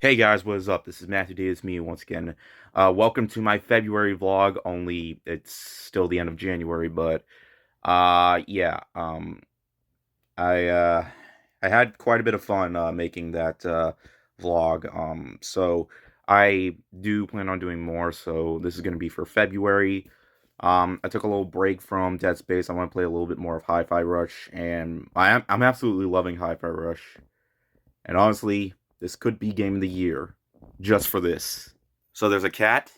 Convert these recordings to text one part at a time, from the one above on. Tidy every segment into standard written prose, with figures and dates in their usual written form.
Hey guys, what is up? This is Matthew D. It's me once again. Welcome to my February vlog, only it's still the end of January, but yeah, I I had quite a bit of fun making that vlog. So I do plan on doing more, so this is gonna be for February. I took a little break from Dead Space. I want to play a little bit more of Hi-Fi Rush, and I'm absolutely loving Hi-Fi Rush. And honestly, this could be game of the year just for this. So there's a cat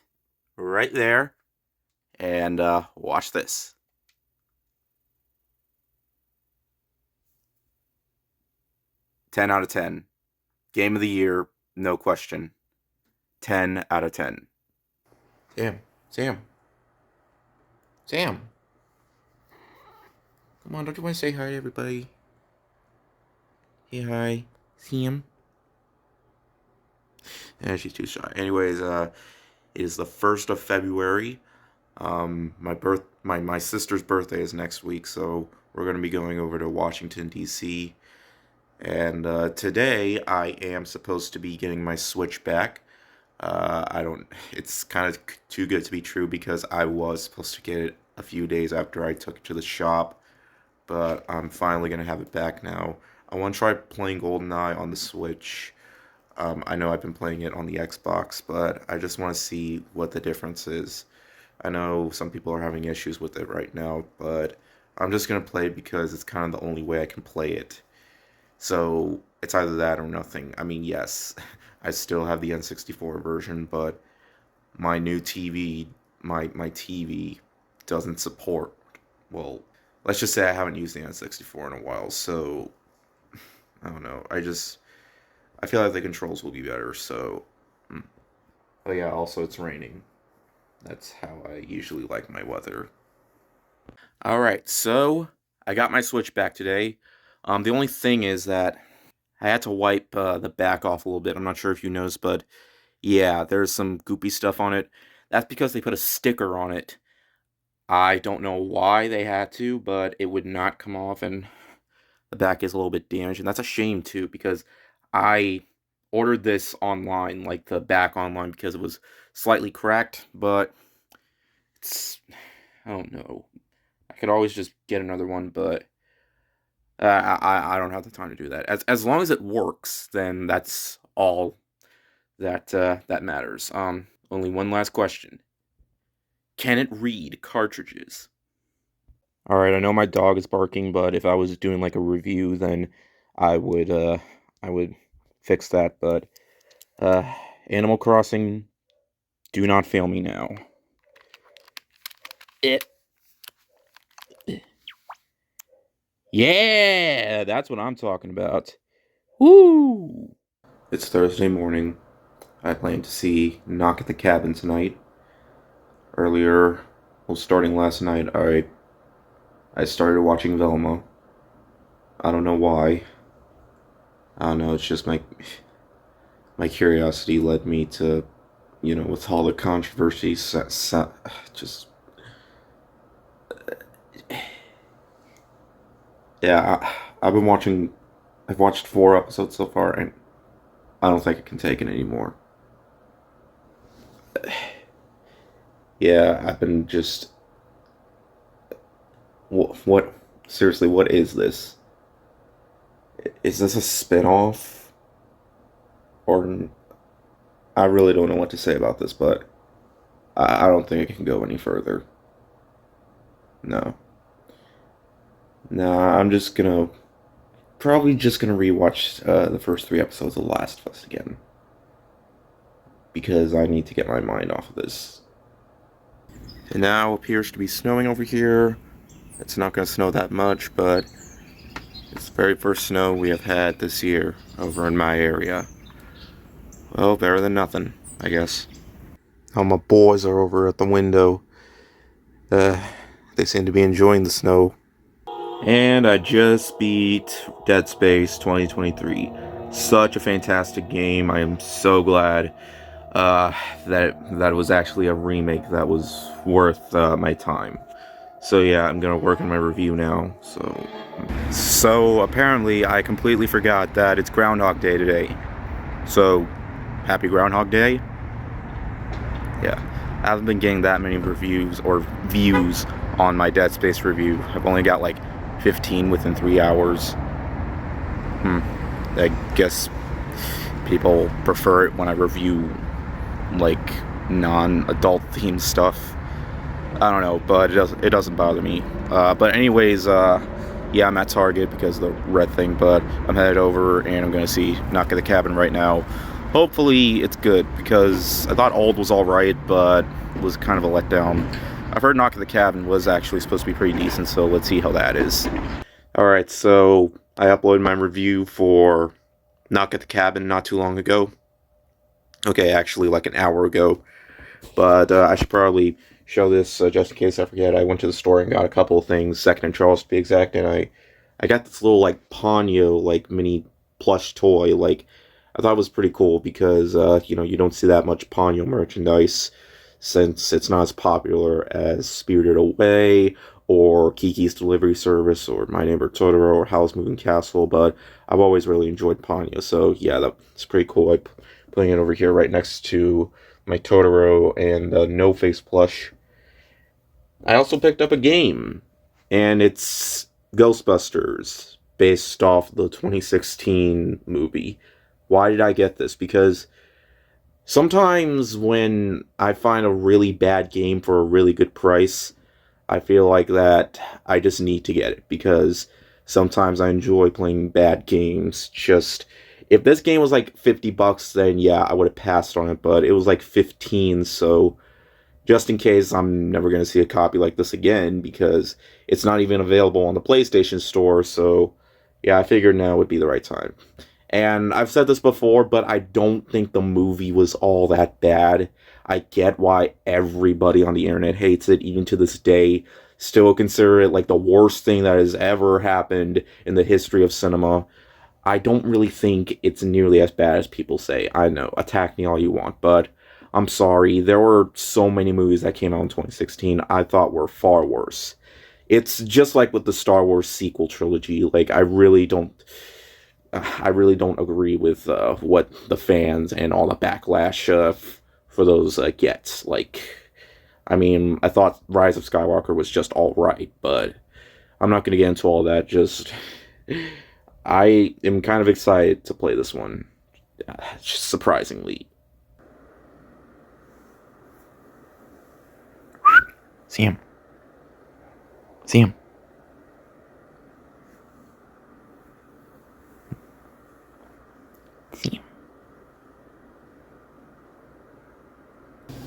right there, and watch this. 10 out of 10. Game of the year, no question. 10 out of 10. Sam. Come on, don't you want to say hi to everybody? Hey, hi. Sam. Yeah, she's too shy. Anyways, it is the 1st of February. My sister's birthday is next week, so we're gonna be going over to Washington D.C. And today I am supposed to be getting my Switch back. I don't. It's kind of too good to be true because I was supposed to get it a few days after I took it to the shop, but I'm finally gonna have it back now. I want to try playing GoldenEye on the Switch. I know I've been playing it on the Xbox, but I just want to see what the difference is. I know some people are having issues with it right now, but I'm just gonna play it because it's kind of the only way I can play it. So it's either that or nothing. I mean, yes, I still have the N64 version, but my new TV, my TV doesn't support. Well, let's just say I haven't used the N64 in a while, so I don't know. I feel like the controls will be better. So, oh yeah. Also, it's raining. That's how I usually like my weather. All right, so I got my Switch back today. The only thing is that I had to wipe the back off a little bit. I'm not sure if you noticed, but yeah, there's some goopy stuff on it. That's because they put a sticker on it. I don't know why they had to, but it would not come off, and the back is a little bit damaged, and that's a shame too, because I ordered this online, like the back online, because it was slightly cracked, but it's, I don't know. I could always just get another one, but I don't have the time to do that. As long as it works, then that's all that matters. Only one last question: can it read cartridges? All right, I know my dog is barking, but if I was doing like a review, then I would uh I would fix that. But uh, Animal Crossing, do not fail me now. It. Yeah, that's what I'm talking about. Woo! It's Thursday morning. I plan to see Knock at the Cabin tonight. Earlier, well, starting last night, I started watching Velma. I don't know why. I don't know. It's just my curiosity led me to, with all the controversies, just yeah. I've been watching. I've watched 4 episodes so far, and I don't think I can take it anymore. Yeah, I've been just what seriously, what is this? Is this a spin-off? Or I really don't know what to say about this, but I don't think it can go any further. No. No, I'm just gonna probably just gonna rewatch the first 3 episodes of The Last of Us again because I need to get my mind off of this. It now appears to be snowing over here. It's not gonna snow that much, but it's the very first snow we have had this year over in my area. Well, better than nothing, I guess. Oh, my boys are over at the window. Uh, they seem to be enjoying the snow. And I just beat Dead Space 2023. Such a fantastic game. I am so glad that it was actually a remake that was worth my time. So yeah, I'm gonna work on my review now. So apparently I completely forgot that it's Groundhog Day today. So Happy Groundhog Day. Yeah, I haven't been getting that many reviews or views on my Dead Space review. I've only got like 15 within 3 hours. I guess people prefer it when I review like non-adult themed stuff. I don't know, but it doesn't bother me. But anyways, yeah, I'm at Target because of the red thing, but I'm headed over and I'm gonna see Knock at the Cabin right now. Hopefully it's good, because I thought Old was alright, but it was kind of a letdown. I've heard Knock at the Cabin was actually supposed to be pretty decent, so let's see how that is. Alright, so I uploaded my review for Knock at the Cabin not too long ago. Okay, actually like an hour ago. But I should probably show this just in case I forget. I went to the store and got a couple of things, Second and Charles to be exact, and I got this little like Ponyo like mini plush toy. Like, I thought it was pretty cool because you know, you don't see that much Ponyo merchandise since it's not as popular as Spirited Away or Kiki's Delivery Service or My Neighbor Totoro or Howl's Moving Castle, but I've always really enjoyed Ponyo, so yeah, that's pretty cool. I'm putting it over here right next to my Totoro and No Face plush. I also picked up a game, and it's Ghostbusters, based off the 2016 movie. Why did I get this? Because sometimes when I find a really bad game for a really good price, I feel like that I just need to get it, because sometimes I enjoy playing bad games. Just, if this game was like $50, then yeah, I would have passed on it, but it was like 15, so just in case, I'm never going to see a copy like this again, because it's not even available on the PlayStation Store, so yeah, I figured now would be the right time. And I've said this before, but I don't think the movie was all that bad. I get why everybody on the internet hates it, even to this day. Still consider it like the worst thing that has ever happened in the history of cinema. I don't really think it's nearly as bad as people say. I know, attack me all you want, but I'm sorry. There were so many movies that came out in 2016 I thought were far worse. It's just like with the Star Wars sequel trilogy. Like, I really don't agree with what the fans and all the backlash for those get. Like, I mean, I thought Rise of Skywalker was just alright, but I'm not going to get into all that. Just, I am kind of excited to play this one, just surprisingly. See him. See him. See him.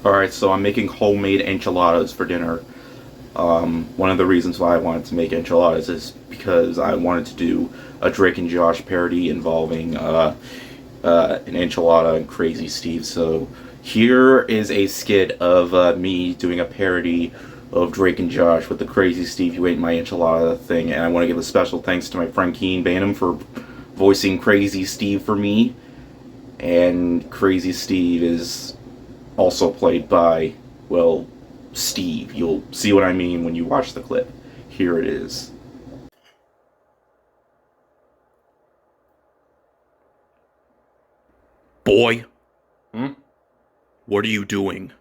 Alright, so I'm making homemade enchiladas for dinner. One of the reasons why I wanted to make enchiladas is because I wanted to do a Drake and Josh parody involving an enchilada and Crazy Steve. So here is a skit of me doing a parody of Drake and Josh with the Crazy Steve You Ate My Enchilada thing, and I want to give a special thanks to my friend Keen Banham for voicing Crazy Steve for me. And Crazy Steve is also played by, well, Steve. You'll see what I mean when you watch the clip. Here it is. Boy. What are you doing?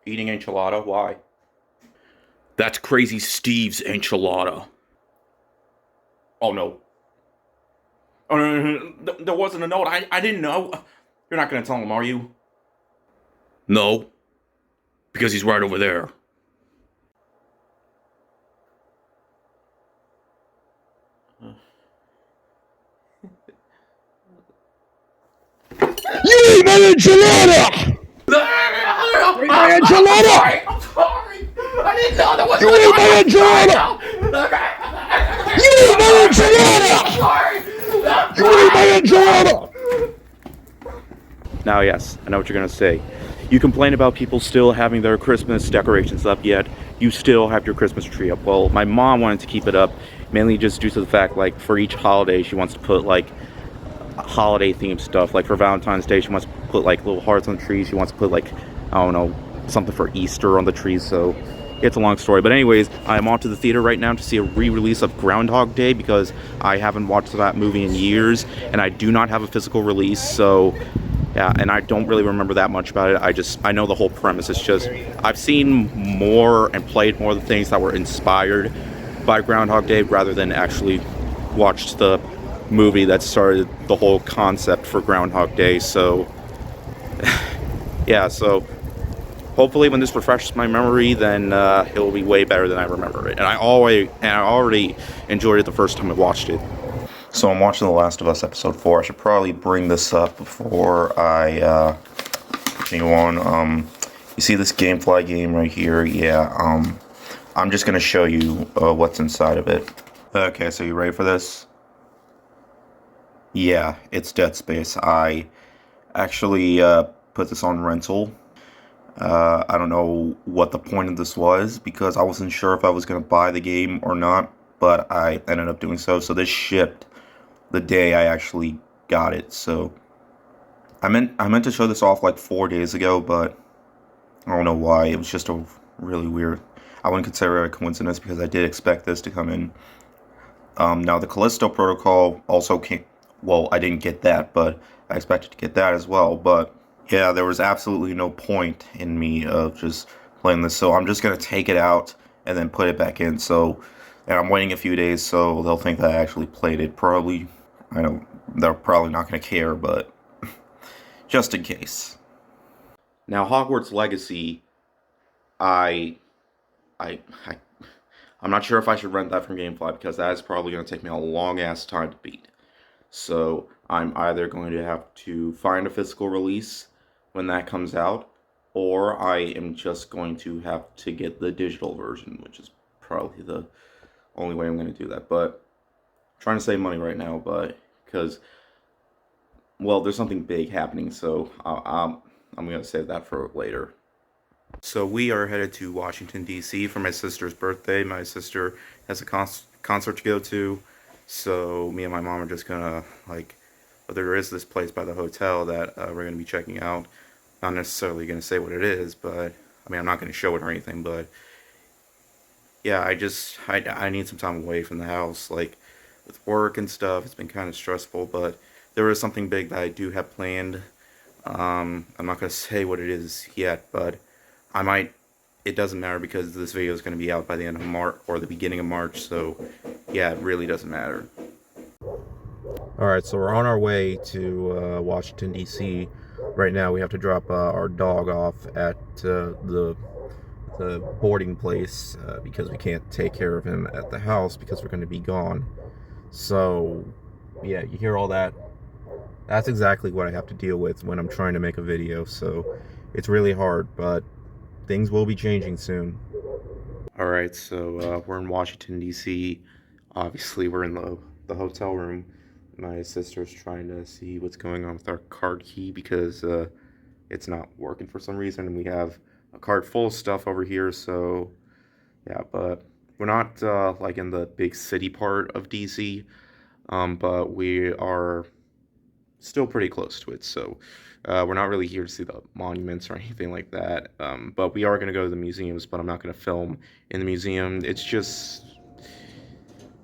Eating enchilada? Why? That's Crazy Steve's enchilada. Oh, no. Oh, no, there wasn't a note. I didn't know. You're not going to tell him, are you? No. Because he's right over there. You ate my enchilada! You ate my enchilada! I'm sorry. I didn't know there was You ate my enchilada! You ate my enchilada! You ate my enchilada! Now, yes, I know what you're going to say. You complain about people still having their Christmas decorations up, yet you still have your Christmas tree up. Well, my mom wanted to keep it up, mainly just due to the fact, like, for each holiday, she wants to put, like, holiday-themed stuff. Like, for Valentine's Day, she wants to put, like, little hearts on the trees. She wants to put, like, I don't know, something for Easter on the trees, so it's a long story. But anyways, I'm off to the theater right now to see a re-release of Groundhog Day, because I haven't watched that movie in years, and I do not have a physical release, so Yeah, and I don't really remember that much about it. I know the whole premise. It's just I've seen more and played more of the things that were inspired by Groundhog Day rather than actually watched the movie that started the whole concept for Groundhog Day. So yeah, so hopefully when this refreshes my memory, then it will be way better than I remember it. And I already enjoyed it the first time I watched it. So I'm watching The Last of Us episode 4. I should probably bring this up before I continue on. You see this GameFly game right here? Yeah. I'm just gonna show you what's inside of it. Okay, so you ready for this? Yeah, it's Dead Space. I actually put this on rental. I don't know what the point of this was because I wasn't sure if I was gonna buy the game or not, but I ended up doing so. So this shipped the day I actually got it. So I meant to show this off like 4 days ago, but I don't know why. It was just a really weird. I wouldn't consider it a coincidence because I did expect this to come in. Now the Callisto Protocol also came. Well, I didn't get that, but I expected to get that as well. But yeah, there was absolutely no point in me of just playing this. So I'm just gonna take it out and then put it back in. So, and I'm waiting a few days, so they'll think that I actually played it. Probably, I know they're probably not gonna care, but just in case. Now, Hogwarts Legacy, I'm not sure if I should rent that from GameFly because that is probably going to take me a long ass time to beat. So I'm either going to have to find a physical release when that comes out, or I am just going to have to get the digital version, which is probably the only way I'm going to do that. But I'm trying to save money right now, but because, well, there's something big happening, so I'm going to save that for later. So we are headed to Washington, D.C. for my sister's birthday. My sister has a concert to go to, so me and my mom are just gonna, like, well, there is this place by the hotel that we're gonna be checking out. Not necessarily gonna say what it is, but, I mean, I'm not gonna show it or anything, but, yeah, I need some time away from the house, like, with work and stuff. It's been kind of stressful, but there is something big that I do have planned. I'm not gonna say what it is yet, but I might. It doesn't matter because this video is going to be out by the end of March or the beginning of March, so yeah, it really doesn't matter. Alright, so we're on our way to Washington, D.C. Right now we have to drop our dog off at the boarding place because we can't take care of him at the house because we're going to be gone. So, yeah, you hear all that? That's exactly what I have to deal with when I'm trying to make a video, so it's really hard, but things will be changing soon. Alright, so we're in Washington, D.C. Obviously, we're in the hotel room. My sister's trying to see what's going on with our card key because it's not working for some reason. And we have a cart full of stuff over here, so yeah, but we're not like in the big city part of D.C., but we are still pretty close to it, so we're not really here to see the monuments or anything like that, but we are going to go to the museums, but I'm not going to film in the museum. It's just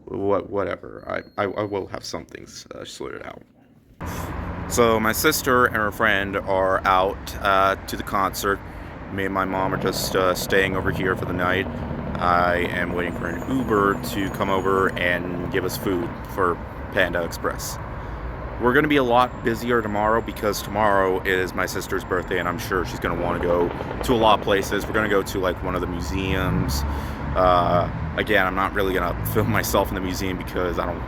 whatever. I will have some things sorted out. So my sister and her friend are out to the concert. Me and my mom are just staying over here for the night. I am waiting for an Uber to come over and give us food for Panda Express. We're going to be a lot busier tomorrow because tomorrow is my sister's birthday and I'm sure she's going to want to go to a lot of places. We're going to go to like one of the museums. Again, I'm not really going to film myself in the museum because I don't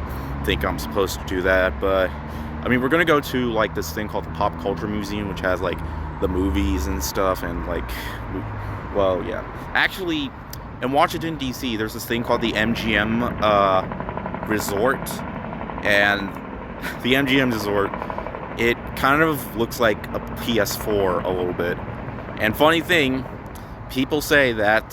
think I'm supposed to do that. But, I mean, we're going to go to like this thing called the Pop Culture Museum, which has like the movies and stuff and like, well, yeah. Actually, in Washington, D.C., there's this thing called the MGM Resort. And the MGM Resort, it kind of looks like a PS4 a little bit. And funny thing, people say that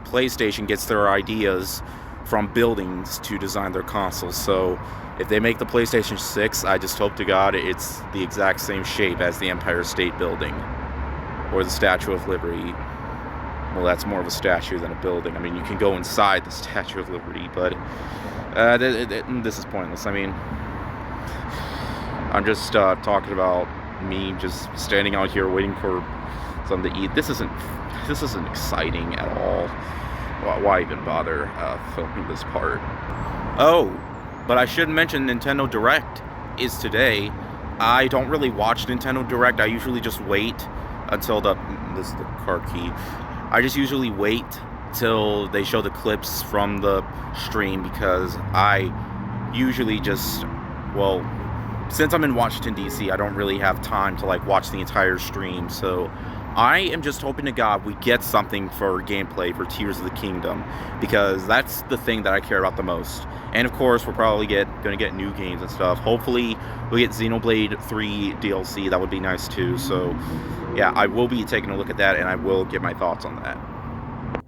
PlayStation gets their ideas from buildings to design their consoles. So if they make the PlayStation 6, I just hope to God it's the exact same shape as the Empire State Building or the Statue of Liberty. Well, that's more of a statue than a building. I mean, you can go inside the Statue of Liberty, but this is pointless. I mean, I'm just talking about me just standing out here waiting for something to eat. This isn't exciting at all. Why even bother filming this part? Oh, but I should mention Nintendo Direct is today. I don't really watch Nintendo Direct. I usually just wait until this is the car key. I just usually wait till they show the clips from the stream, because I usually just, well, since I'm in Washington DC, I don't really have time to like watch the entire stream, so I am just hoping to God we get something for gameplay for Tears of the Kingdom, because that's the thing that I care about the most. And of course, we're probably gonna get new games and stuff. Hopefully, we get Xenoblade 3 DLC. That would be nice too. So, yeah, I will be taking a look at that, and I will give my thoughts on that.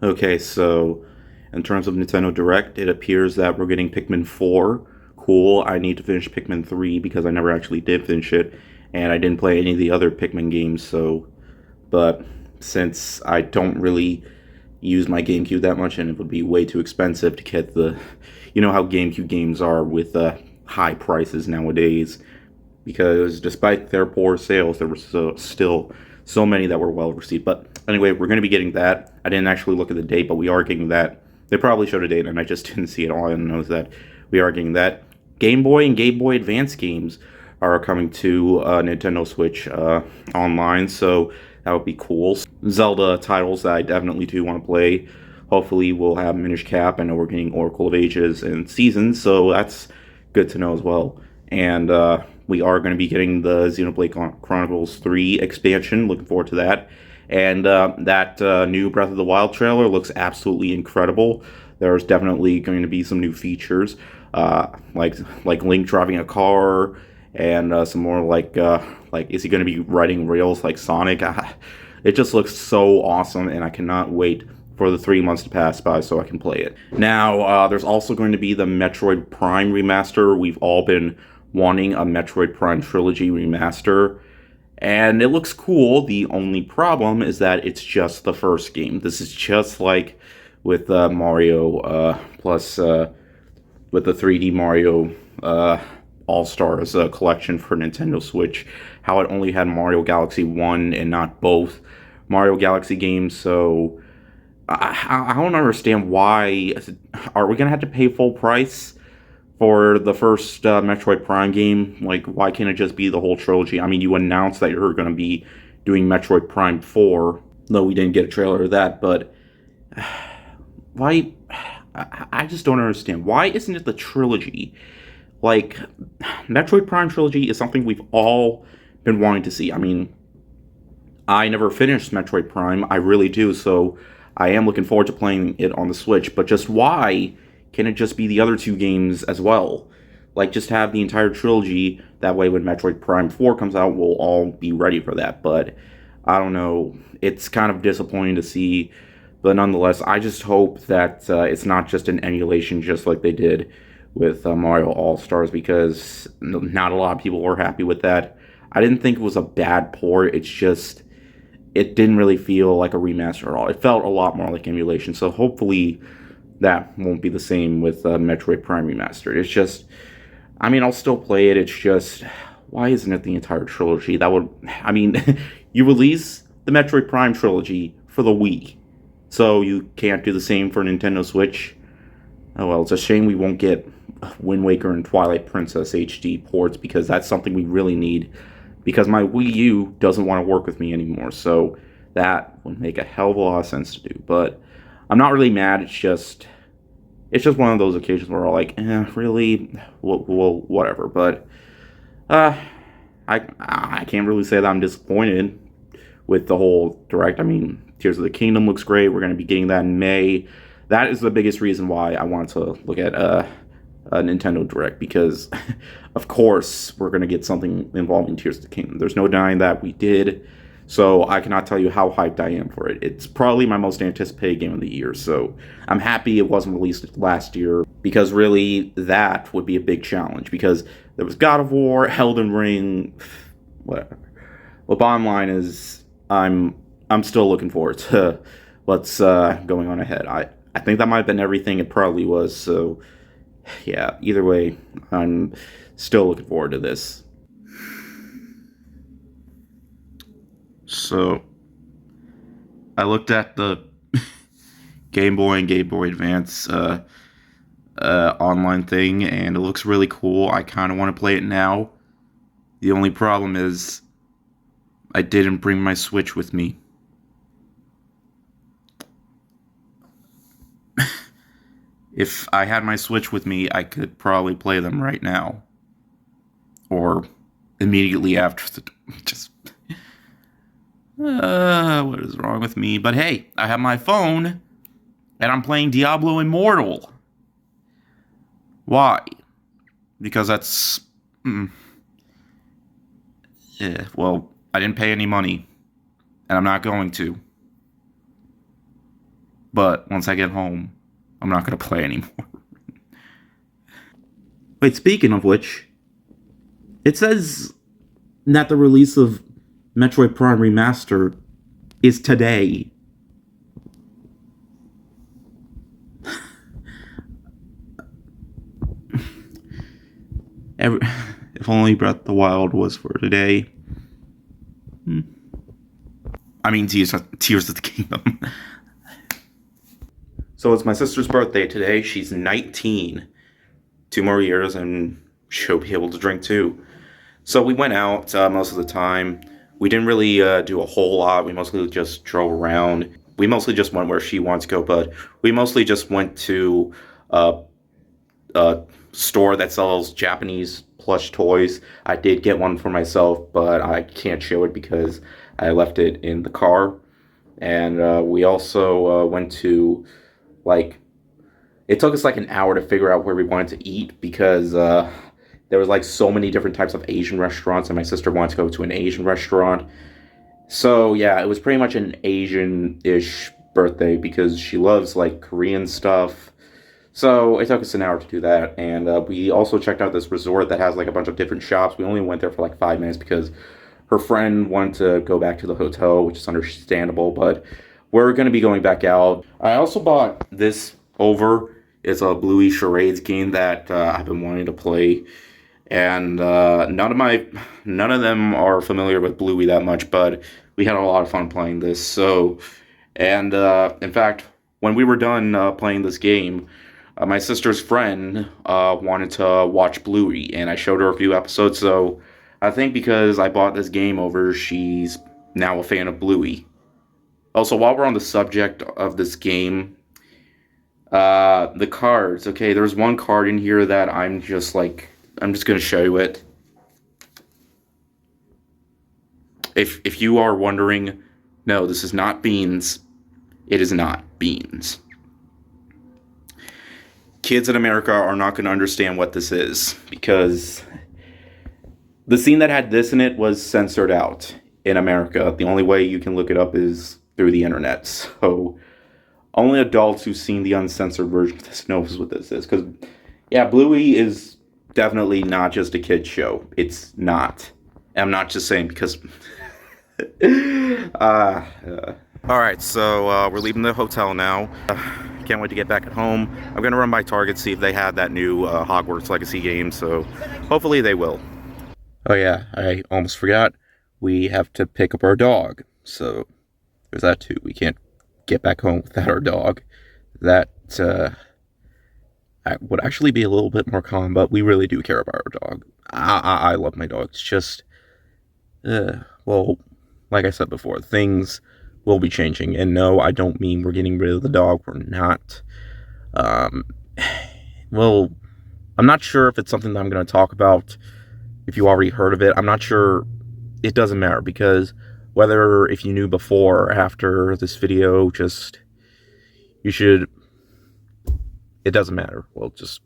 Okay, so in terms of Nintendo Direct, it appears that we're getting Pikmin 4. Cool. I need to finish Pikmin 3 because I never actually did finish it, and I didn't play any of the other Pikmin games. So, but since I don't really use my GameCube that much, and it would be way too expensive to get the, you know how GameCube games are with high prices nowadays, because despite their poor sales, there were still so many that were well received. But anyway, we're going to be getting that. I didn't actually look at the date, but we are getting that. They probably showed a date, and I just didn't see it. All I know is that we are getting that. Game Boy and Game Boy Advance games are coming to Nintendo Switch online, so that would be cool. Zelda titles that I definitely do want to play. Hopefully we'll have Minish Cap. I know we're getting Oracle of Ages and Seasons, so that's good to know as well. And we are going to be getting the Xenoblade Chronicles 3 expansion. Looking forward to that. And that new Breath of the Wild trailer looks absolutely incredible. There's definitely going to be some new features, like Link driving a car, and some more like is he going to be riding rails like Sonic? It just looks so awesome, and I cannot wait for the 3 months to pass by so I can play it. Now, there's also going to be the Metroid Prime remaster. We've all been wanting a Metroid Prime Trilogy remaster, and it looks cool. The only problem is that it's just the first game. This is just like with Mario plus with the 3D Mario All-Stars collection for Nintendo Switch, how it only had Mario Galaxy 1 and not both Mario Galaxy games. So I don't understand why. Are we gonna have to pay full price for the first Metroid Prime game? Like, why can't it just be the whole trilogy? I mean, you announced that you're gonna be doing Metroid Prime 4, though we didn't get a trailer of that, but why? I just don't understand. Why isn't it the trilogy? Like, Metroid Prime Trilogy is something we've all been wanting to see. I mean, I never finished Metroid Prime. I really do, so I am looking forward to playing it on the Switch. But just why can't it just be the other two games as well? Like, just have the entire trilogy. That way, when Metroid Prime 4 comes out, we'll all be ready for that. But, I don't know. It's kind of disappointing to see. But nonetheless, I just hope that it's not just an emulation just like they did with Mario All-Stars, because not a lot of people were happy with that. I didn't think it was a bad port. It's just, it didn't really feel like a remaster at all. It felt a lot more like emulation. So hopefully that won't be the same with Metroid Prime Remastered. It's just, I mean, I'll still play it. It's just, why isn't it the entire trilogy? That would, I mean, you release the Metroid Prime trilogy for the Wii, so you can't do the same for Nintendo Switch. Oh well, it's a shame we won't get Wind Waker and Twilight Princess HD ports, because that's something we really need, because my Wii U doesn't want to work with me anymore, so that would make a hell of a lot of sense to do. But I'm not really mad. It's just one of those occasions where I'm like, really? Well, whatever. But I can't really say that I'm disappointed with the whole Direct. I mean, Tears of the Kingdom looks great. We're going to be getting that in May. That is the biggest reason why I wanted to look at a Nintendo Direct, because, of course, we're going to get something involving Tears of the Kingdom. There's no denying that we did, so I cannot tell you how hyped I am for it. It's probably my most anticipated game of the year, so I'm happy it wasn't released last year, because really that would be a big challenge, because there was God of War, Elden Ring, whatever. Well, bottom line is, I'm still looking forward to what's going on ahead. I think that might have been everything it probably was, so yeah, either way, I'm still looking forward to this. So I looked at the Game Boy and Game Boy Advance online thing, and it looks really cool. I kind of want to play it now. The only problem is I didn't bring my Switch with me. If I had my Switch with me, I could probably play them right now. Or immediately after the... Just... what is wrong with me? But hey, I have my phone, and I'm playing Diablo Immortal. Why? Because that's... Yeah, well, I didn't pay any money, and I'm not going to. But once I get home, I'm not going to play anymore. Wait, speaking of which, it says that the release of Metroid Prime Remastered is today. If only Breath of the Wild was for today. I mean, Tears of the Kingdom. So it's my sister's birthday today. She's 19. 2 more years and she'll be able to drink too. So we went out most of the time. We didn't really do a whole lot. We mostly just drove around. We mostly just went where she wants to go, but we mostly just went to a store that sells Japanese plush toys. I did get one for myself, but I can't show it because I left it in the car. And we also went to, like, it took us like an hour to figure out where we wanted to eat because there was like so many different types of Asian restaurants, and my sister wanted to go to an Asian restaurant. So yeah, it was pretty much an Asian-ish birthday because she loves like Korean stuff. So it took us an hour to do that, and we also checked out this resort that has like a bunch of different shops. We only went there for like 5 minutes because her friend wanted to go back to the hotel, which is understandable, but we're going to be going back out. I also bought this over. It's a Bluey Charades game that I've been wanting to play, and none of them are familiar with Bluey that much, but we had a lot of fun playing this. So, and in fact, when we were done playing this game, my sister's friend wanted to watch Bluey, and I showed her a few episodes. So I think because I bought this game over, she's now a fan of Bluey. Also, while we're on the subject of this game, the cards. Okay, there's one card in here that I'm just going to show you it. If you are wondering, no, this is not beans. It is not beans. Kids in America are not going to understand what this is because the scene that had this in it was censored out in America. The only way you can look it up is through the internet. So only adults who've seen the uncensored version of this knows what this is. Because, yeah, Bluey is definitely not just a kid's show. It's not. I'm not just saying because... Alright, so we're leaving the hotel now. Can't wait to get back at home. I'm going to run by Target, see if they have that new Hogwarts Legacy game, so hopefully they will. Oh yeah, I almost forgot. We have to pick up our dog, so there's that too. We can't get back home without our dog. That would actually be a little bit more common, but we really do care about our dog. I love my dog. It's just, well, like I said before, things will be changing. And no, I don't mean we're getting rid of the dog. We're not. Well, I'm not sure if it's something that I'm going to talk about. If you already heard of it, I'm not sure. It doesn't matter because whether if you knew before or after this video, just, you should, it doesn't matter. Well, just,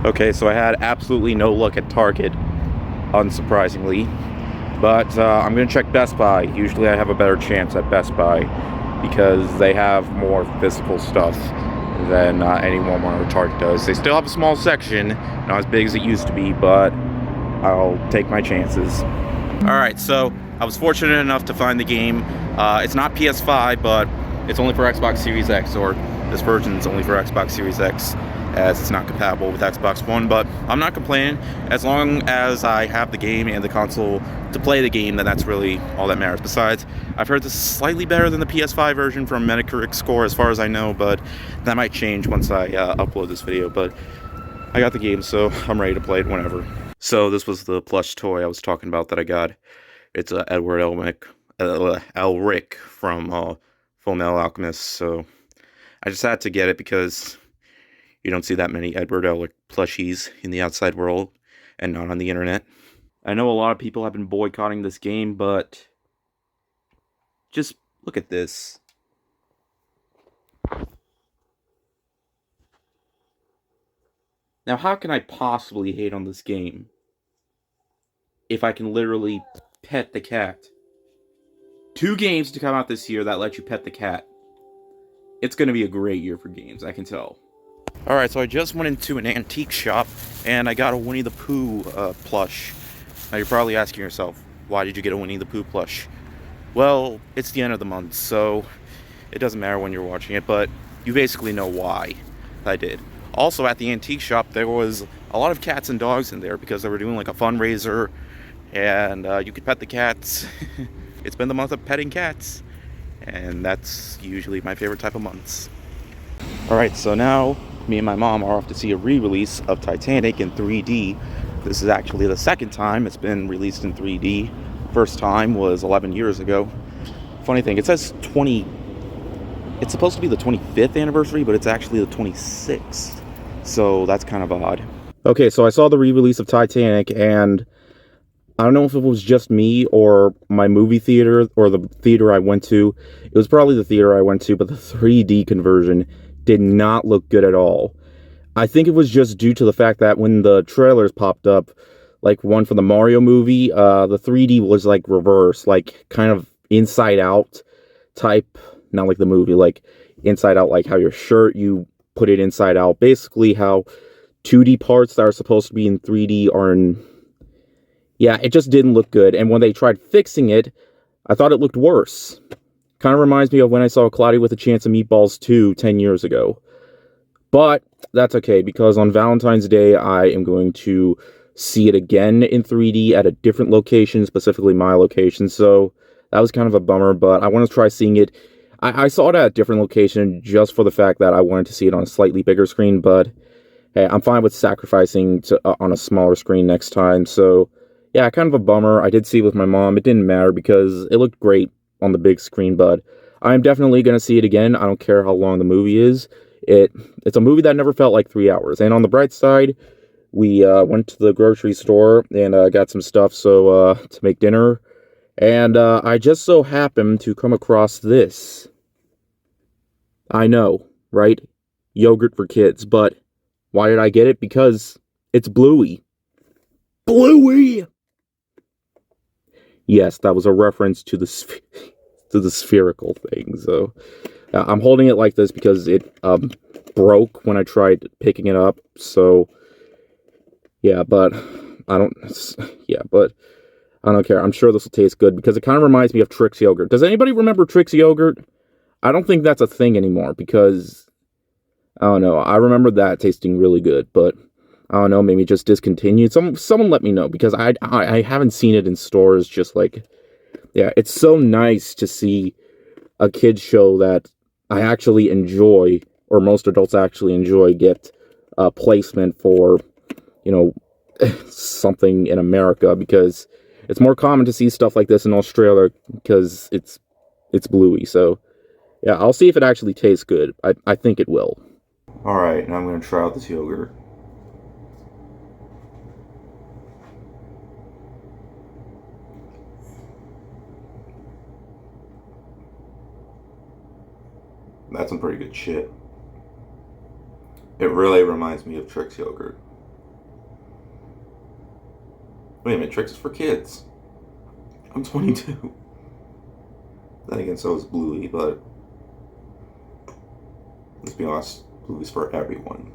okay, so I had absolutely no luck at Target, unsurprisingly, but I'm going to check Best Buy. Usually I have a better chance at Best Buy because they have more physical stuff than any Walmart or Target does. They still have a small section, not as big as it used to be, but I'll take my chances. Alright, so I was fortunate enough to find the game. It's not PS5, but it's only for Xbox Series X, or this version is only for Xbox Series X. as it's not compatible with Xbox One, but I'm not complaining. As long as I have the game and the console to play the game, then that's really all that matters. Besides, I've heard this is slightly better than the PS5 version from Metacritic score as far as I know, but that might change once I upload this video. But I got the game, so I'm ready to play it whenever. So this was the plush toy I was talking about that I got. It's Edward Elric from Fullmetal Alchemist, so I just had to get it because you don't see that many Edward Elric plushies in the outside world and not on the internet. I know a lot of people have been boycotting this game, but just look at this. Now, how can I possibly hate on this game if I can literally pet the cat? 2 games to come out this year that let you pet the cat. It's going to be a great year for games, I can tell. Alright, so I just went into an antique shop, and I got a Winnie the Pooh plush. Now you're probably asking yourself, why did you get a Winnie the Pooh plush? Well, it's the end of the month, so it doesn't matter when you're watching it, but you basically know why I did. Also, at the antique shop, there was a lot of cats and dogs in there because they were doing like a fundraiser, and you could pet the cats. It's been the month of petting cats, and that's usually my favorite type of months. Alright, so now me and my mom are off to see a re-release of Titanic in 3D. This is actually the second time it's been released in 3D. First time was 11 years ago. Funny thing, it says it's supposed to be the 25th anniversary, but it's actually the 26th. So that's kind of odd. Okay, so I saw the re-release of Titanic, and I don't know if it was just me or my movie theater or the theater I went to. It was probably the theater I went to, but the 3D conversion did not look good at all. I think it was just due to the fact that when the trailers popped up, like one for the Mario movie, the 3D was like reverse, like kind of inside out type, not like the movie, like inside out, like how your shirt, you put it inside out. Basically how 2D parts that are supposed to be in 3D are in... Yeah, it just didn't look good. And when they tried fixing it, I thought it looked worse. Kind of reminds me of when I saw Cloudy with a Chance of Meatballs 2 10 years ago. But that's okay, because on Valentine's Day, I am going to see it again in 3D at a different location, specifically my location. So that was kind of a bummer, but I want to try seeing it. I saw it at a different location just for the fact that I wanted to see it on a slightly bigger screen, but hey, I'm fine with sacrificing to, on a smaller screen next time. So yeah, kind of a bummer. I did see it with my mom. It didn't matter because it looked great on the big screen, but I'm definitely going to see it again. I don't care how long the movie is. It's a movie that never felt like 3 hours. And on the bright side, we went to the grocery store and got some stuff to make dinner. And I just so happened to come across this. I know, right? Yogurt for kids. But why did I get it? Because it's Bluey. Bluey! Yes, that was a reference to the spherical thing. So I'm holding it like this because it broke when I tried picking it up. So yeah, but I don't care. I'm sure this will taste good because it kind of reminds me of Trix yogurt. Does anybody remember Trix yogurt? I don't think that's a thing anymore because I don't know. I remember that tasting really good, but I don't know, maybe just discontinued. Someone let me know, because I haven't seen it in stores. Just like, yeah, it's so nice to see a kid's show that I actually enjoy, or most adults actually enjoy, get placement for, you know, something in America, because it's more common to see stuff like this in Australia because it's Bluey. So yeah, I'll see if it actually tastes good. I think it will. Alright, now I'm going to try out this yogurt. That's some pretty good shit. It really reminds me of Trix yogurt. Wait a minute, Trix is for kids. I'm 22. Then again, so is Bluey, but let's be honest, Bluey's for everyone.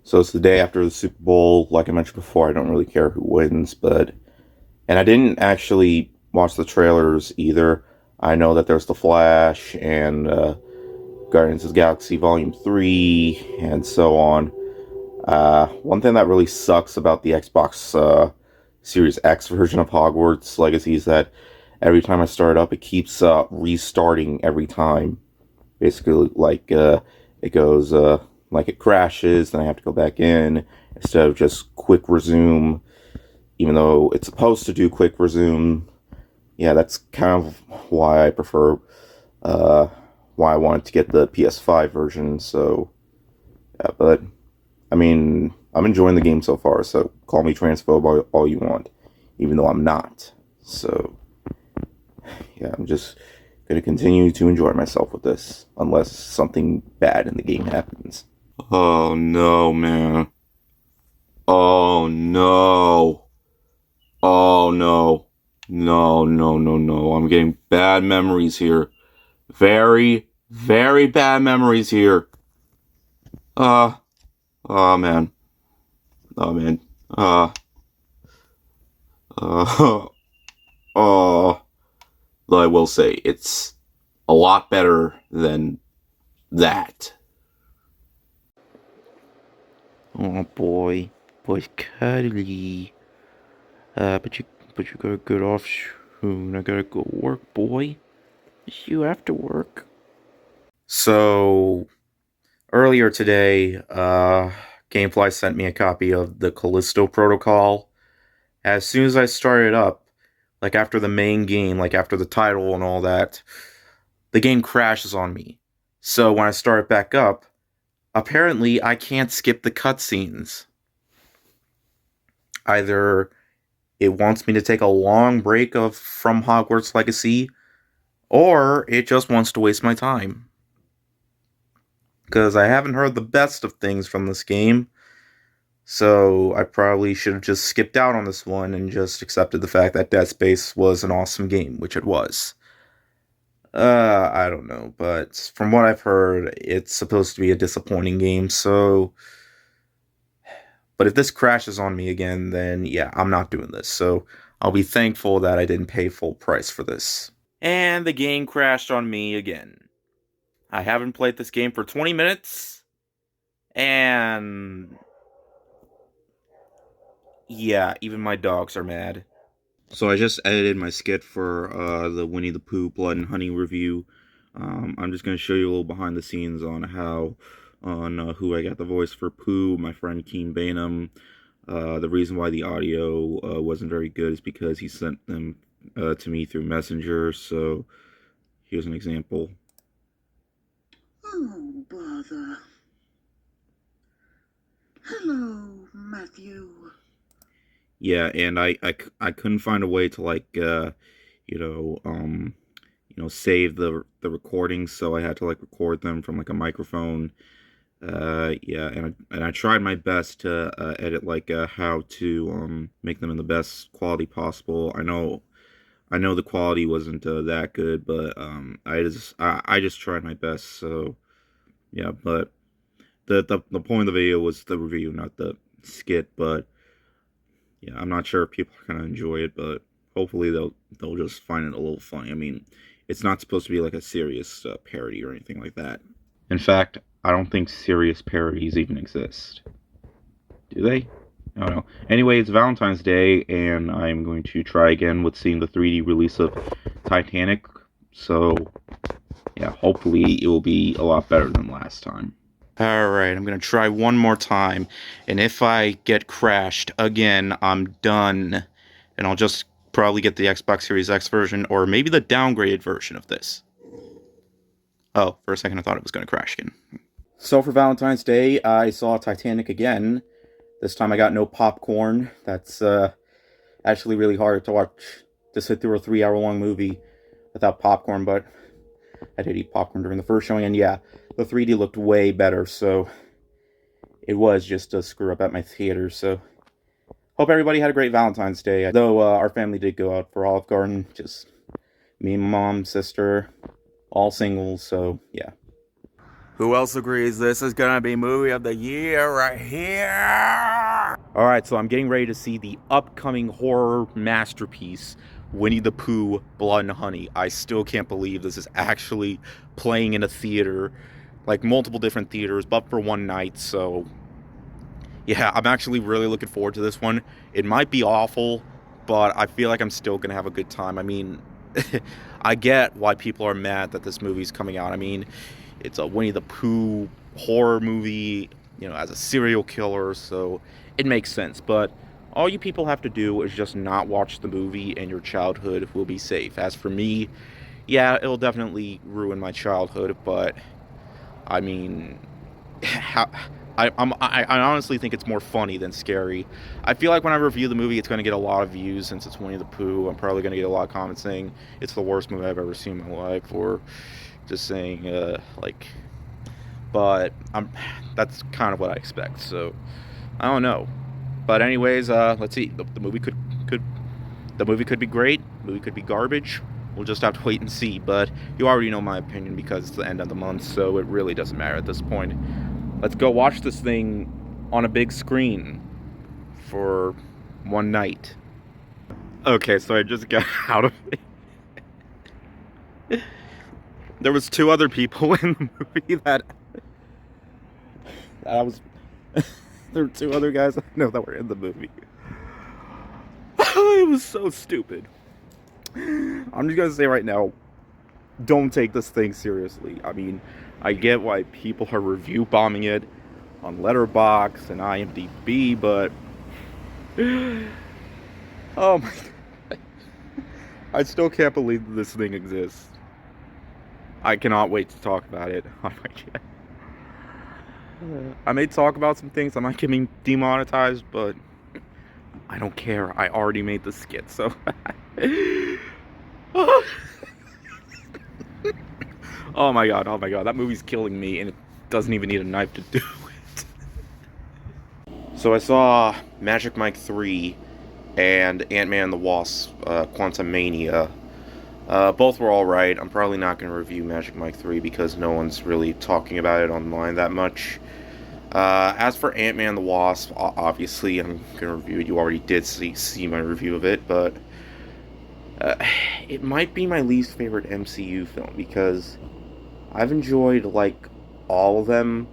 So it's the day after the Super Bowl. Like I mentioned before, I don't really care who wins, and I didn't actually watch the trailers either. I know that there's The Flash and Guardians of the Galaxy Volume 3, and so on. One thing that really sucks about the Xbox Series X version of Hogwarts Legacy is that every time I start it up, it keeps restarting every time. Basically, like, it goes, like it crashes, then I have to go back in, instead of just quick resume, even though it's supposed to do quick resume. Yeah, that's kind of why I prefer, why I wanted to get the PS5 version, so, yeah, but, I mean, I'm enjoying the game so far, so call me transphobe all you want, even though I'm not, so, yeah, I'm just gonna continue to enjoy myself with this, unless something bad in the game happens. Oh no, man. Oh no. Oh no. No, no, no, no. I'm getting bad memories here. Very, very bad memories here. Oh man. Oh man. Uh, oh. Though I will say, it's a lot better than that. Oh boy, boy's cuddly. But you gotta get off soon. I gotta go work, boy. See you after work. So, earlier today, Gamefly sent me a copy of the Callisto Protocol. As soon as I started up, like after the main game, like after the title and all that, the game crashes on me. So when I start it back up, apparently I can't skip the cutscenes. Either it wants me to take a long break from Hogwarts Legacy, or it just wants to waste my time. Because I haven't heard the best of things from this game, so I probably should have just skipped out on this one and just accepted the fact that Dead Space was an awesome game, which it was. I don't know, but from what I've heard, it's supposed to be a disappointing game, so... But if this crashes on me again, then yeah, I'm not doing this, so I'll be thankful that I didn't pay full price for this. And the game crashed on me again. I haven't played this game for 20 minutes, and... yeah, even my dogs are mad. So I just edited my skit for the Winnie the Pooh Blood and Honey review. I'm just going to show you a little behind the scenes on who I got the voice for Pooh, my friend Keen Bainham. The reason why the audio wasn't very good is because he sent them to me through Messenger, so here's an example. Oh, bother. Hello, Matthew. Yeah, and I couldn't find a way to save the recordings, so I had to record them from a microphone. Yeah, and I tried my best to edit how to make them in the best quality possible. I know the quality wasn't that good, but I just tried my best. So yeah, but the point of the video was the review, not the skit. But yeah, I'm not sure if people are gonna enjoy it, but hopefully they'll just find it a little funny. I mean, it's not supposed to be like a serious parody or anything like that. In fact, I don't think serious parodies even exist. Do they? I don't know. Anyway, it's Valentine's Day, and I'm going to try again with seeing the 3D release of Titanic. So, yeah, hopefully it will be a lot better than last time. Alright, I'm going to try one more time, and if I get crashed again, I'm done. And I'll just probably get the Xbox Series X version, or maybe the downgraded version of this. Oh, for a second I thought it was going to crash again. So for Valentine's Day, I saw Titanic again. This time I got no popcorn. That's actually really hard to sit through a 3-hour-long movie without popcorn, but I did eat popcorn during the first showing, and yeah, the 3D looked way better, so it was just a screw up at my theater, so hope everybody had a great Valentine's Day. Though our family did go out for Olive Garden, just me, mom, sister, all singles, so yeah. Who else agrees this is gonna be movie of the year right here? Alright, so I'm getting ready to see the upcoming horror masterpiece, Winnie the Pooh, Blood and Honey. I still can't believe this is actually playing in a theater. like multiple different theaters, but for one night. So yeah, I'm actually really looking forward to this one. It might be awful, but I feel like I'm still gonna have a good time. I mean, I get why people are mad that this movie's coming out. I mean, it's a Winnie the Pooh horror movie, you know, as a serial killer, so it makes sense. But all you people have to do is just not watch the movie, and your childhood will be safe. As for me, yeah, it'll definitely ruin my childhood, but I mean, how, I honestly think it's more funny than scary. I feel like when I review the movie, it's going to get a lot of views since it's Winnie the Pooh. I'm probably going to get a lot of comments saying it's the worst movie I've ever seen in my life, or just saying like. But that's kind of what I expect. So I don't know. But anyways, let's see. The movie could be great. The movie could be garbage. We'll just have to wait and see. But you already know my opinion because it's the end of the month, so it really doesn't matter at this point. Let's go watch this thing on a big screen for one night. Okay, so I just got out of it. There was 2 other people in the movie that I was. There were 2 other guys I know that were in the movie. It was so stupid. I'm just gonna say right now, don't take this thing seriously. I mean, I get why people are review bombing it on Letterboxd and IMDb, but oh my god, I still can't believe this thing exists. I cannot wait to talk about it. Oh my god. I may talk about some things that might get me demonetized, but I don't care. I already made the skit, so. Oh my god, that movie's killing me, and it doesn't even need a knife to do it. So I saw Magic Mike 3 and Ant-Man and the Wasp, Quantumania. Both were alright. I'm probably not going to review Magic Mike 3 because no one's really talking about it online that much. As for Ant-Man and the Wasp, obviously I'm going to review it. You already did see my review of it, but it might be my least favorite MCU film because I've enjoyed, like, all of them,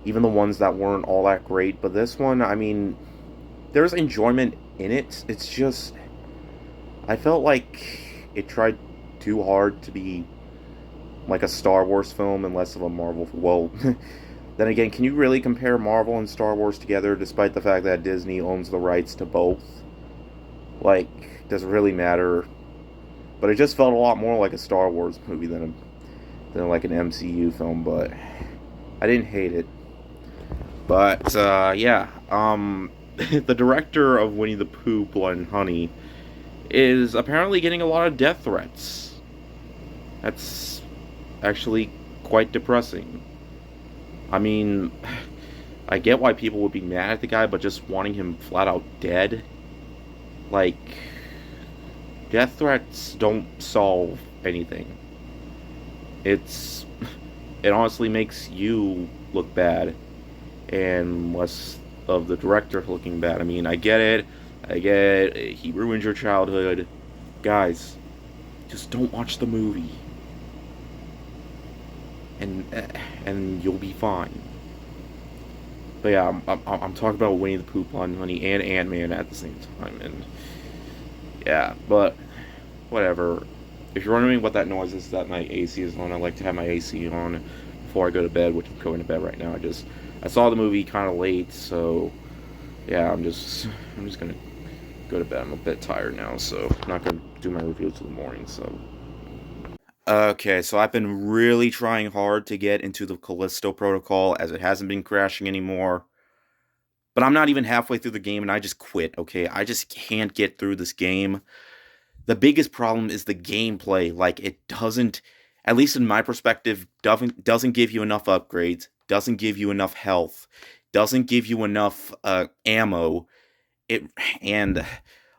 even the ones that weren't all that great, but this one, I mean, there's enjoyment in it. It's just, I felt like it tried too hard to be like a Star Wars film and less of a Marvel. Well, then again, can you really compare Marvel and Star Wars together despite the fact that Disney owns the rights to both? Like, does it really matter? But it just felt a lot more like a Star Wars movie than like an MCU film, but I didn't hate it. But, yeah, the director of Winnie the Pooh, Blood and Honey, is apparently getting a lot of death threats. That's actually quite depressing. I mean, I get why people would be mad at the guy, but just wanting him flat out dead, like, death threats don't solve anything. It honestly makes you look bad, and less of the director looking bad. I mean, I get it, he ruined your childhood. Guys, just don't watch the movie. And you'll be fine. But yeah, I'm talking about Winnie the Pooh, Blood and Honey, and Ant-Man at the same time, and yeah, but whatever. If you're wondering what that noise is, that my AC is on. I like to have my AC on before I go to bed, which I'm going to bed right now. I saw the movie kind of late, so yeah, I'm just gonna go to bed. I'm a bit tired now, so I'm not gonna do my review till the morning. So okay, so I've been really trying hard to get into the Callisto Protocol as it hasn't been crashing anymore. But I'm not even halfway through the game and I just quit, okay? I just can't get through this game. The biggest problem is the gameplay. Like, it doesn't, at least in my perspective, doesn't give you enough upgrades, doesn't give you enough health, doesn't give you enough ammo. And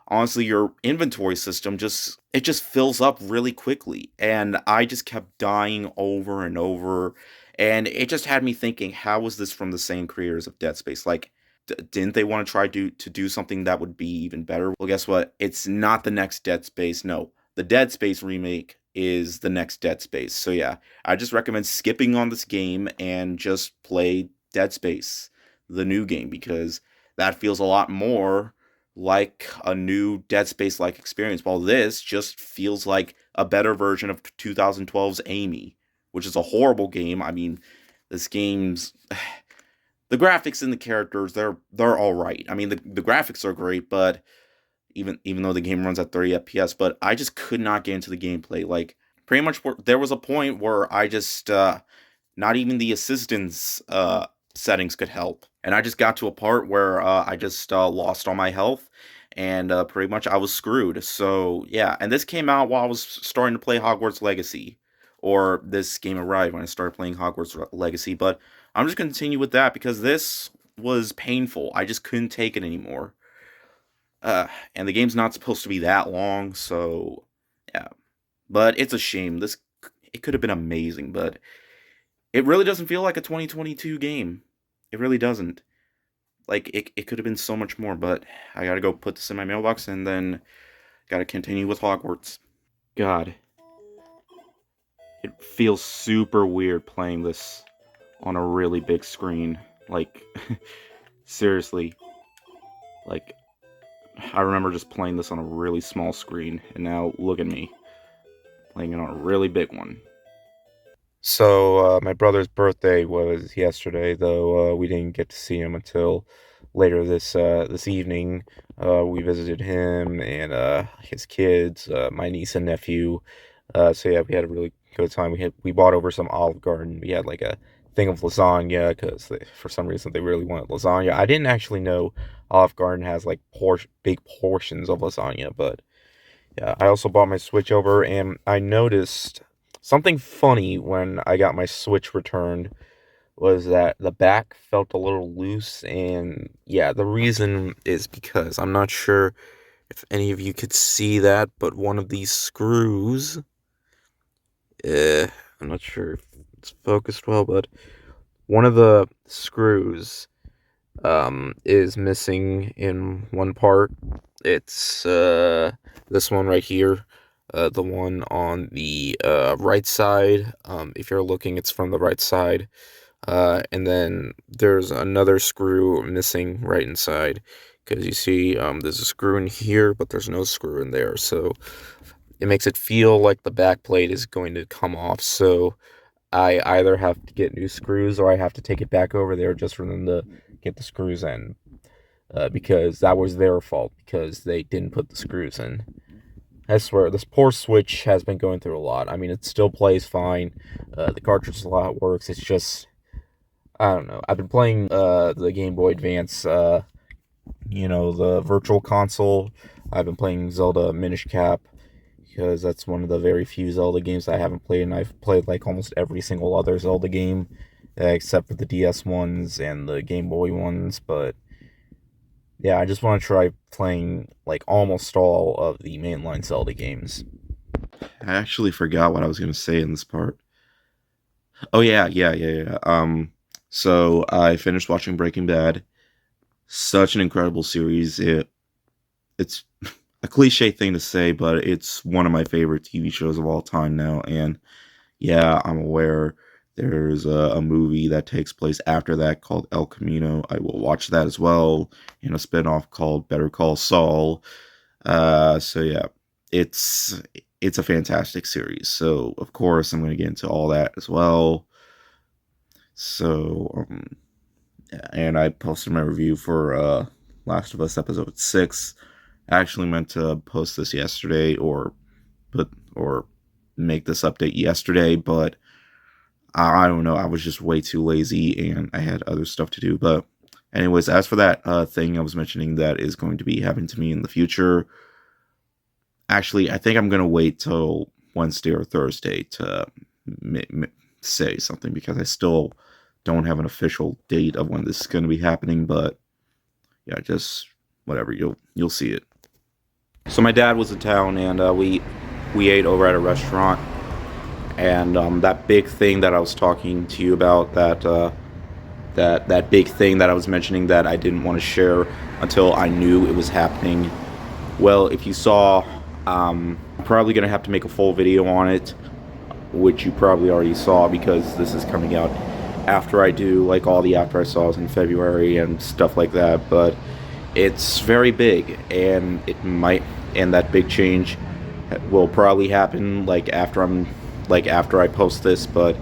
honestly, your inventory system just fills up really quickly. And I just kept dying over and over. And it just had me thinking, how was this from the same creators of Dead Space? Like, didn't they want to try to do something that would be even better? Well, guess what? It's not the next Dead Space. No, the Dead Space remake is the next Dead Space. So yeah, I just recommend skipping on this game and just play Dead Space, the new game, because that feels a lot more like a new Dead Space-like experience, while this just feels like a better version of 2012's Amy, which is a horrible game. I mean, this game's the graphics and the characters, they're all right. I mean, the graphics are great, but even though the game runs at 30 FPS, but I just could not get into the gameplay. Like, pretty much there was a point where I just not even the assistance settings could help. And I just got to a part where I just lost all my health, and pretty much I was screwed. So, yeah, and this came out while I was starting to play Hogwarts Legacy. Or this game arrived when I started playing Hogwarts Legacy, but I'm just going to continue with that because this was painful. I just couldn't take it anymore. And the game's not supposed to be that long, so, yeah. But it's a shame. It could have been amazing, but it really doesn't feel like a 2022 game. It really doesn't. Like, it could have been so much more, but I gotta go put this in my mailbox and then gotta continue with Hogwarts. God. It feels super weird playing this on a really big screen. Like, seriously. Like, I remember just playing this on a really small screen, and now look at me. Playing it on a really big one. So, my brother's birthday was yesterday, though we didn't get to see him until later this evening. We visited him and his kids, my niece and nephew. So yeah, we had a really good time. We bought over some Olive Garden. We had like a thing of lasagna because for some reason they really wanted lasagna. I didn't actually know Olive Garden has like big portions of lasagna, but yeah, I also bought my Switch over, and I noticed something funny when I got my Switch returned was that the back felt a little loose, and yeah, the reason is because I'm not sure if any of you could see that, but one of these screws, I'm not sure if it's focused well, but one of the screws is missing in one part. It's this one right here, the one on the right side. If you're looking, it's from the right side. And then there's another screw missing right inside, because you see there's a screw in here, but there's no screw in there. So it makes it feel like the back plate is going to come off. So I either have to get new screws or I have to take it back over there just for them to get the screws in. Because that was their fault, because they didn't put the screws in. I swear, this poor Switch has been going through a lot. I mean, it still plays fine. The cartridge slot works. It's just, I don't know. I've been playing the Game Boy Advance, the Virtual Console. I've been playing Zelda Minish Cap, because that's one of the very few Zelda games I haven't played, and I've played like almost every single other Zelda game, except for the DS ones and the Game Boy ones, but yeah, I just want to try playing like almost all of the mainline Zelda games. I actually forgot what I was going to say in this part. Oh yeah. So I finished watching Breaking Bad. Such an incredible series. It's a cliche thing to say, but it's one of my favorite TV shows of all time now. And yeah, I'm aware there's a movie that takes place after that called El Camino. I will watch that as well, and a spinoff called Better Call Saul. So yeah, it's a fantastic series. So of course I'm going to get into all that as well. So and I posted my review for Last of Us episode 6. I actually meant to post this yesterday or make this update yesterday, but I don't know. I was just way too lazy and I had other stuff to do. But anyways, as for that thing I was mentioning that is going to be happening to me in the future, actually, I think I'm going to wait till Wednesday or Thursday to say something, because I still don't have an official date of when this is going to be happening. But yeah, just whatever. You'll see it. So my dad was in town, and we ate over at a restaurant. And that big thing that I was talking to you about, that big thing that I was mentioning that I didn't want to share until I knew it was happening. Well, if you saw probably going to have to make a full video on it, which you probably already saw because this is coming out after I do like all the after I saws in February and stuff like that. But it's very big, and that big change will probably happen like after I post this. But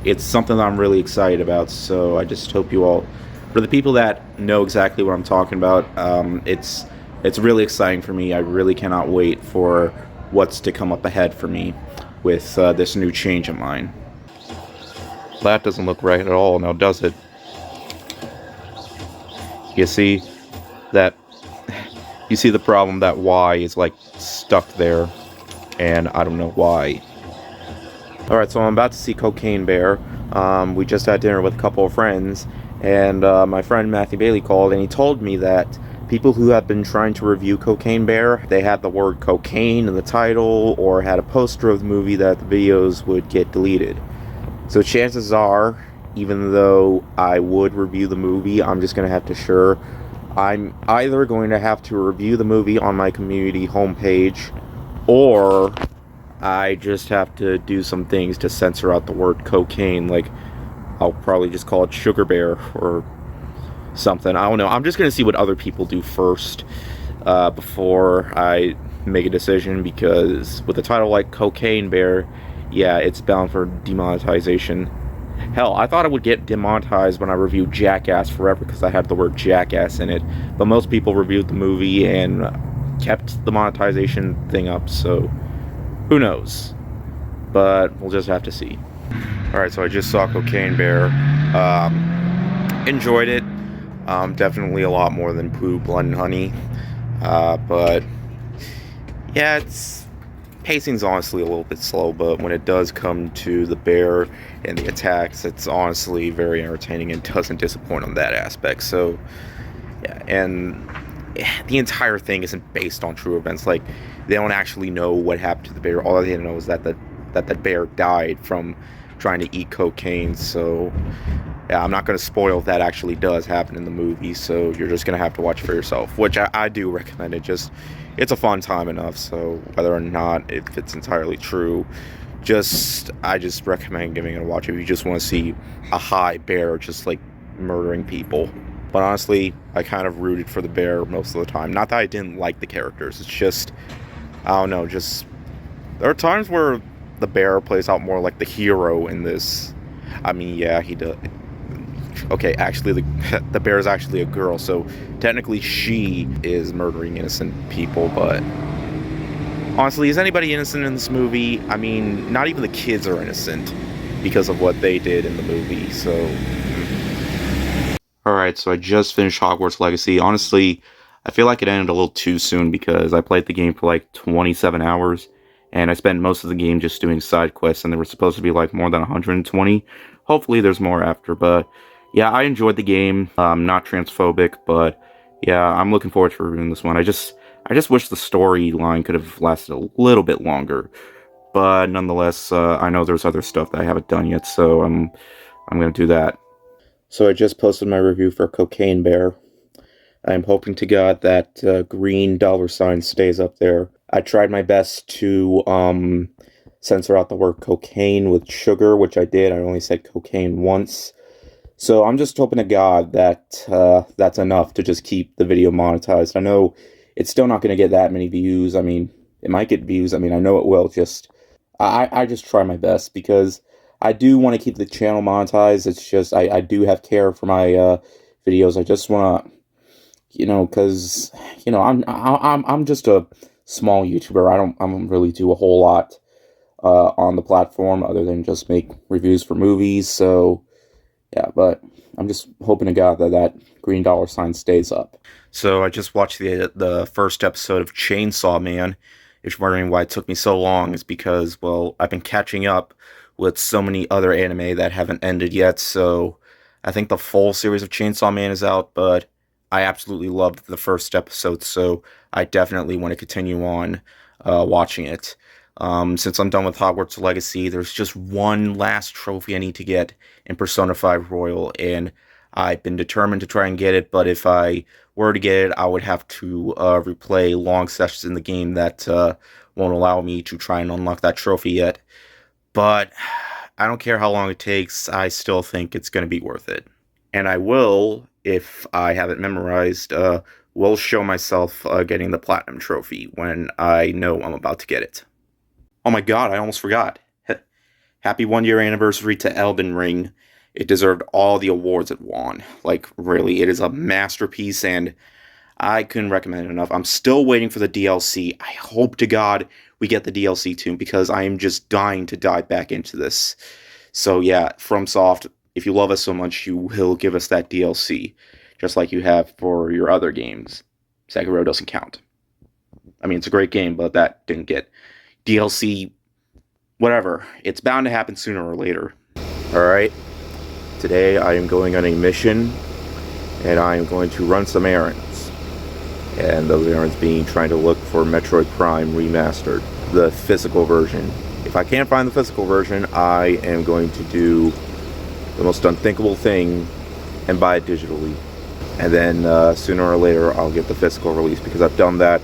it's something that I'm really excited about, so I just hope you all, for the people that know exactly what I'm talking about, it's really exciting for me. I really cannot wait for what's to come up ahead for me with this new change of mine. That doesn't look right at all now, does it? You see that? You see the problem that Y is like stuck there, and I don't know why. Alright, so I'm about to see Cocaine Bear. We just had dinner with a couple of friends, and my friend Matthew Bailey called, and he told me that people who have been trying to review Cocaine Bear, they had the word cocaine in the title, or had a poster of the movie that the videos would get deleted. So chances are, even though I would review the movie, I'm just going to have to I'm either going to have to review the movie on my community homepage, or I just have to do some things to censor out the word cocaine. Like, I'll probably just call it Sugar Bear or something. I don't know. I'm just going to see what other people do first before I make a decision, because with a title like Cocaine Bear, yeah, it's bound for demonetization. Hell, I thought it would get demonetized when I reviewed Jackass Forever because I had the word jackass in it, but most people reviewed the movie and kept the monetization thing up, so who knows? But we'll just have to see. Alright, so I just saw Cocaine Bear. Enjoyed it. Definitely a lot more than Pooh, Blood and Honey. But yeah, pacing's honestly a little bit slow, but when it does come to the bear and the attacks, it's honestly very entertaining and doesn't disappoint on that aspect. So yeah, and the entire thing isn't based on true events. Like, they don't actually know what happened to the bear. All they know is that the bear died from trying to eat cocaine. So yeah, I'm not going to spoil if that actually does happen in the movie, so you're just going to have to watch for yourself, which I do recommend. It's a fun time enough, so whether or not if it's entirely true, I just recommend giving it a watch if you just want to see a high bear just like murdering people. But honestly, I kind of rooted for the bear most of the time. Not that I didn't like the characters, it's just, I don't know, just there are times where the bear plays out more like the hero in this. I mean, yeah, he does. Okay, actually, the bear is actually a girl, so technically she is murdering innocent people, but honestly, is anybody innocent in this movie? I mean, not even the kids are innocent because of what they did in the movie, so alright, so I just finished Hogwarts Legacy. Honestly, I feel like it ended a little too soon because I played the game for like 27 hours, and I spent most of the game just doing side quests, and there were supposed to be like more than 120. Hopefully there's more after, but yeah, I enjoyed the game. I'm not transphobic, but yeah, I'm looking forward to reviewing this one. I just wish the storyline could have lasted a little bit longer, but nonetheless, I know there's other stuff that I haven't done yet, so I'm gonna do that. So I just posted my review for Cocaine Bear. I'm hoping to God that green $ stays up there. I tried my best to censor out the word cocaine with sugar, which I did. I only said cocaine once. So I'm just hoping to God that that's enough to just keep the video monetized. I know it's still not going to get that many views. I mean, it might get views. I mean, I know it will. I just try my best because I do want to keep the channel monetized. It's just I do have care for my videos. I just want to, because I'm just a small YouTuber. I don't really do a whole lot on the platform other than just make reviews for movies. So yeah, but I'm just hoping to God that green $ stays up. So I just watched the first episode of Chainsaw Man. If you're wondering why it took me so long, it's because, well, I've been catching up with so many other anime that haven't ended yet. So I think the full series of Chainsaw Man is out, but I absolutely loved the first episode, so I definitely want to continue on watching it. Since I'm done with Hogwarts Legacy, there's just one last trophy I need to get in Persona 5 Royal, and I've been determined to try and get it, but if I were to get it, I would have to replay long sessions in the game that won't allow me to try and unlock that trophy yet. But I don't care how long it takes, I still think it's going to be worth it. And I will, if I have it memorized, will show myself getting the Platinum Trophy when I know I'm about to get it. Oh my god, I almost forgot. Happy 1-year anniversary to Elden Ring. It deserved all the awards it won. Like, really, it is a masterpiece, and I couldn't recommend it enough. I'm still waiting for the DLC. I hope to God we get the DLC too, because I am just dying to dive back into this. So yeah, FromSoft, if you love us so much, you will give us that DLC, just like you have for your other games. Sekiro doesn't count. I mean, it's a great game, but that didn't get DLC. Whatever. It's bound to happen sooner or later. Alright. Today I am going on a mission, and I am going to run some errands. And those errands being trying to look for Metroid Prime Remastered, the physical version. If I can't find the physical version, I am going to do the most unthinkable thing and buy it digitally. And then sooner or later I'll get the physical release, because I've done that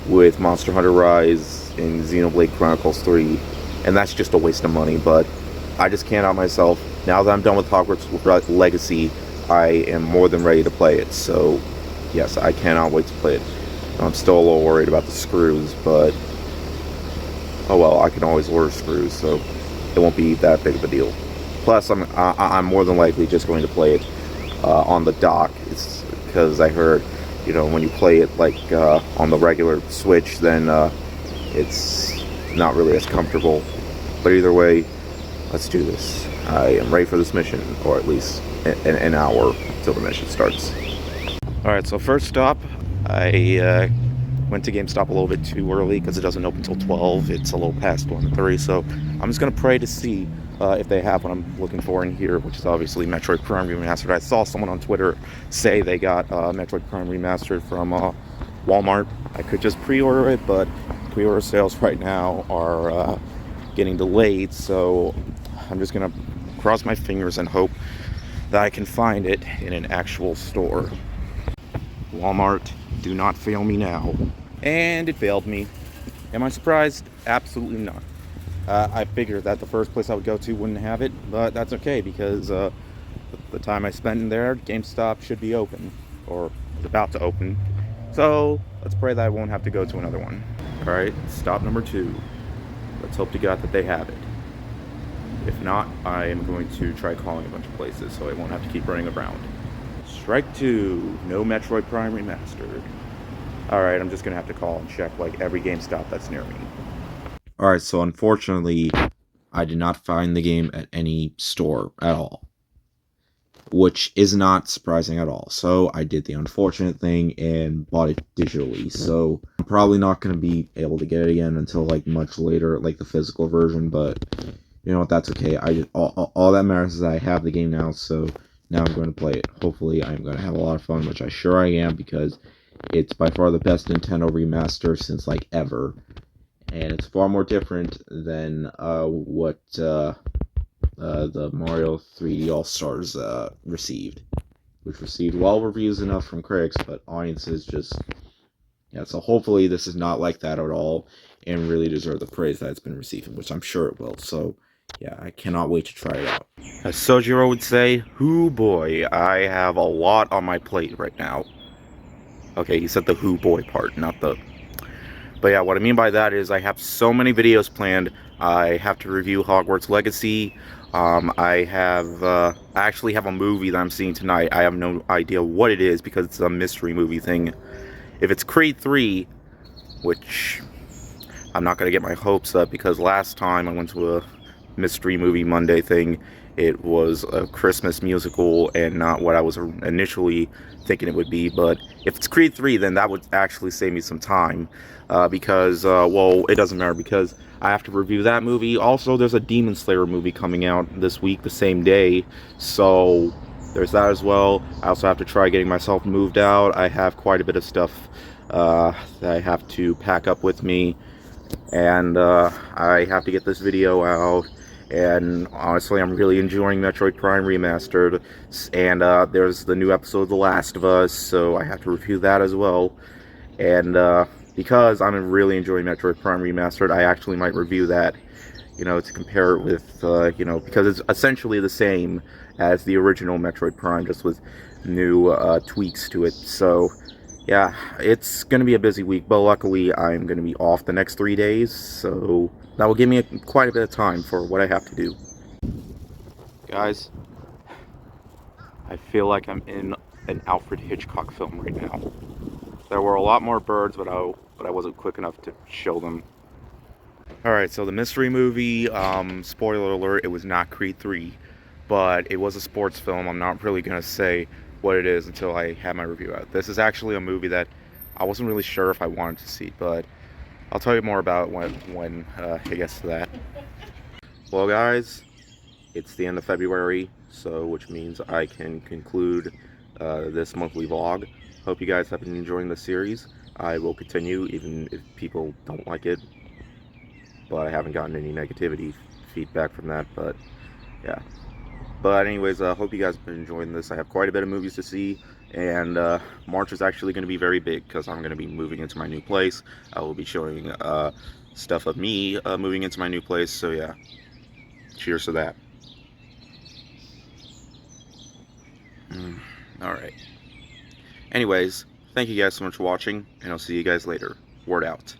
with Monster Hunter Rise and Xenoblade Chronicles 3, and that's just a waste of money. But I just can't out myself. Now that I'm done with Hogwarts Legacy, I am more than ready to play it. So yes, I cannot wait to play it. I'm still a little worried about the screws, but oh well, I can always order screws, so it won't be that big of a deal. Plus, I'm more than likely just going to play it on the dock. It's because I heard, you know, when you play it like on the regular Switch, then it's not really as comfortable. But either way, let's do this. I am ready for this mission, or at least an hour until the mission starts. Alright, so first stop, I went to GameStop a little bit too early because it doesn't open until 12. It's a little past 1:30, so I'm just going to pray to see if they have what I'm looking for in here, which is obviously Metroid Prime Remastered. I saw someone on Twitter say they got Metroid Prime Remastered from Walmart. I could just pre-order it, but pre-order sales right now are getting delayed, so I'm just going to cross my fingers and hope that I can find it in an actual store. Walmart, do not fail me now. And it failed me. Am I surprised? Absolutely not. I figured that the first place I would go to wouldn't have it, but that's okay, because the time I spent in there, GameStop should be open, or is about to open. So let's pray that I won't have to go to another one. Alright, stop number 2. Let's hope to God that they have it. If not, I am going to try calling a bunch of places so I won't have to keep running around. Strike 2, no Metroid Prime Remastered. Alright, I'm just gonna have to call and check like every GameStop that's near me. Alright, so unfortunately, I did not find the game at any store at all. Which is not surprising at all. So I did the unfortunate thing and bought it digitally. So I'm probably not going to be able to get it again until like much later, like the physical version. But you know what? That's okay. All that matters is I have the game now. So now I'm going to play it. Hopefully I'm going to have a lot of fun, which I sure I am, because it's by far the best Nintendo remaster since like ever. And it's far more different than what the Mario 3D All-Stars received, which received well reviews enough from critics, but audiences just, yeah, so hopefully this is not like that at all, and really deserve the praise that it's been receiving, which I'm sure it will. So yeah, I cannot wait to try it out. As Sojiro would say, hoo boy, I have a lot on my plate right now. Okay, he said the hoo boy part, not the... But yeah, what I mean by that is I have so many videos planned. I have to review Hogwarts Legacy. I actually have a movie that I'm seeing tonight. I have no idea what it is because it's a mystery movie thing. If it's Creed 3, which I'm not going to get my hopes up, because last time I went to a mystery movie Monday thing, it was a Christmas musical and not what I was initially thinking it would be. But if it's Creed 3, then that would actually save me some time, because, well, it doesn't matter, because I have to review that movie. Also, there's a Demon Slayer movie coming out this week, the same day, so there's that as well. I also have to try getting myself moved out. I have quite a bit of stuff that I have to pack up with me, and I have to get this video out. And honestly, I'm really enjoying Metroid Prime Remastered, and there's the new episode of The Last of Us, so I have to review that as well. And because I'm really enjoying Metroid Prime Remastered, I actually might review that, to compare it with, because it's essentially the same as the original Metroid Prime, just with new tweaks to it. So, yeah, it's going to be a busy week, but luckily I'm going to be off the next 3 days, so that will give me quite a bit of time for what I have to do. Guys, I feel like I'm in an Alfred Hitchcock film right now. There were a lot more birds, but I wasn't quick enough to show them. Alright, so the mystery movie, spoiler alert, it was not Creed 3, but it was a sports film. I'm not really going to say what it is until I have my review out. This is actually a movie that I wasn't really sure if I wanted to see, but I'll tell you more about when it gets to that. Well, guys, it's the end of February, so which means I can conclude this monthly vlog. Hope you guys have been enjoying the series. I will continue even if people don't like it, but I haven't gotten any negativity feedback from that. But yeah, but anyways, hope you guys have been enjoying this. I have quite a bit of movies to see, and March is actually going to be very big because I'm going to be moving into my new place. I will be showing stuff of me moving into my new place, so yeah, cheers to that. Alright. Anyways, thank you guys so much for watching, and I'll see you guys later. Word out.